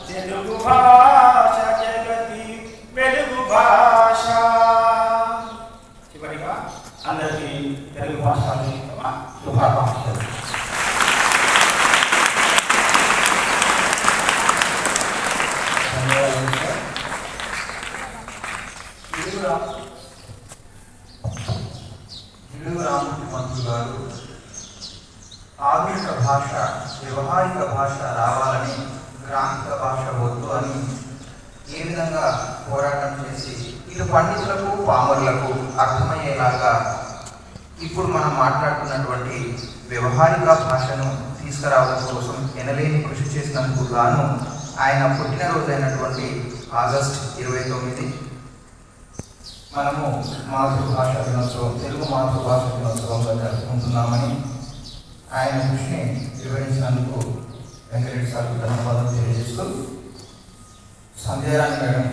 తెలుగు భాష జగతి వెలుగు భాష. చివరిగా అందరికీ తెలుగు భాష శుభాకాంక్షలు. రామూర్తి మంత్రులు గారు ఆధునిక భాష వ్యవహారిక భాష రావాలని, గ్రాంథిక భాష వద్దు అని ఏ విధంగా పోరాటం చేసి ఇటు పండితులకు పామరులకు అర్థమయ్యేలాగా ఇప్పుడు మనం మాట్లాడుతున్నటువంటి వ్యవహారిక భాషను తీసుకురావడం కోసం ఎనలేని కృషి చేసినందుకు గాను ఆయన పుట్టినరోజైనటువంటి ఆగస్టు 29 మనము మాతృభాష దినోత్సవం, తెలుగు మాతృభాష దినోత్సవంగా జరుపుకుంటున్నామని ఆయన కృషిని వివరించినందుకు వెంకటరెడ్డి సార్కు ధన్యవాదాలు తెలియజేస్తూ, సంధ్యారాణి మేడం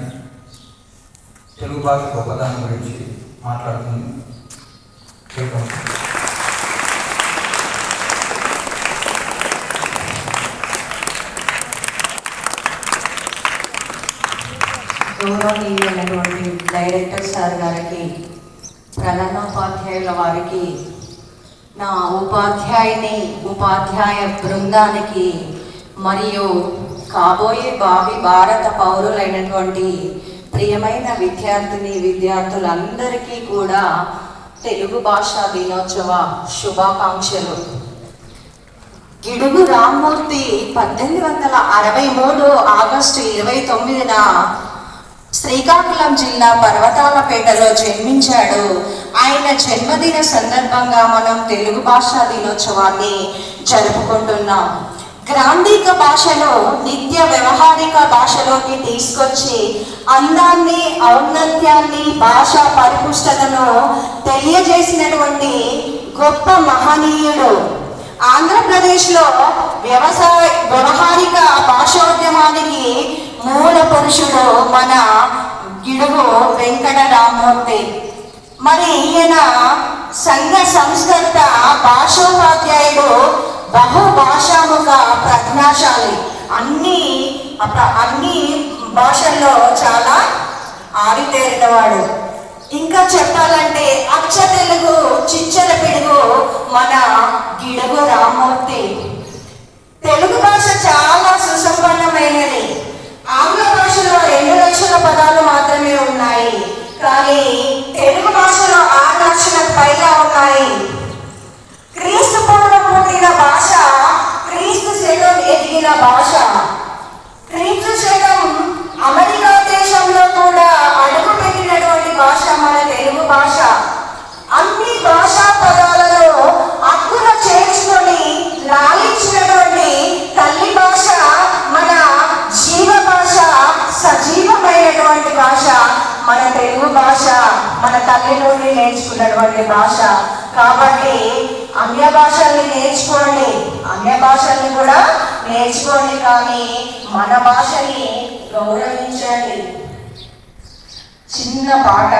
తెలుగు భాష గొప్పదనం గురించి మాట్లాడుతుంది. గౌరవనీయులైనటువంటి డైరెక్టర్ సార్ గారికి, ప్రధానోపాధ్యాయుల వారికి, నా ఉపాధ్యాయ బృందానికి మరియు కాబోయే భావి భారత పౌరులైనటువంటి ప్రియమైన విద్యార్థులందరికీ కూడా తెలుగు భాషా దినోత్సవ శుభాకాంక్షలు. గిడుగు రామ్మూర్తి 1863 ఆగస్టు 29న శ్రీకాకుళం జిల్లా పర్వతాలపేటలో జన్మించాడు. ఆయన జన్మదిన సందర్భంగా మనం తెలుగు భాషా దినోత్సవాన్ని జరుపుకుంటున్నాం. గ్రాంధిక భాషను నిత్య వ్యవహారిక భాషలోకి తీసుకొచ్చి అందాన్ని, ఔన్నత్యాన్ని, భాషా పరిపుష్టతను తెలియజేసినటువంటి గొప్ప మహనీయుడు. ఆంధ్రప్రదేశ్లో వ్యవహారిక భాషోద్యమానికి మూల పురుషుడు మన గిడుగు వెంకట రామ్మూర్తి. మరి ఈయన సంఘ సంస్కర్త, భాషోపాధ్యాయుడు, బహుభాషాముఖ ప్రజ్ఞాశాలి. అన్ని భాషల్లో చాలా ఆరితేరినవాడు. ఇంకా చెప్పాలంటే అచ్చ తెలుగు చిచ్చర పిడుగు మన గిడుగు రామ్మూర్తి. తెలుగు భాష చాలా సుసంపన్నమైనది. ఆంగ్ల భాషలో 2 లక్షల పదాలు మాత్రమే ఉన్నాయి, కానీ తెలుగు భాషలో 6 లక్షలకు పైగా ఉన్నాయి. క్రీస్తు పూర్వం పుట్టిన భాష, క్రీస్తు శకం ఎదిగిన భాష. క్రీస్తు శకం అమెరికా దేశంలో కూడా అడుగు పెట్టినటువంటి భాష మన తెలుగు భాష. అన్ని భాషా పదాలను అక్కున చేర్చుకొని లాలించినటువంటి తల్లి భాష మన జీవ భాష, సజీవమైనటువంటి భాష మన తెలుగు భాష. మన తల్లి నుండి నేర్చుకున్నటువంటి భాష. కాబట్టి అన్య భాషల్ని నేర్చుకోండి, అన్య భాషల్ని కూడా నేర్చుకోండి, కానీ మన భాషని గౌరవించండి. చిన్న పాట.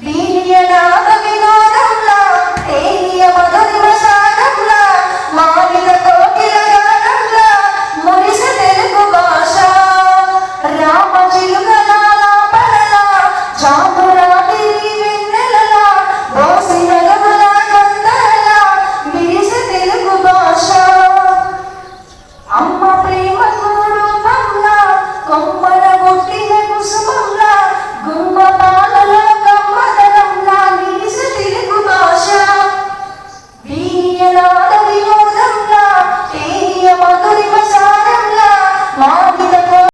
వీర్యనాద వినోదంలా, తేలియ మధురిమ సాగంలా, మాలికతో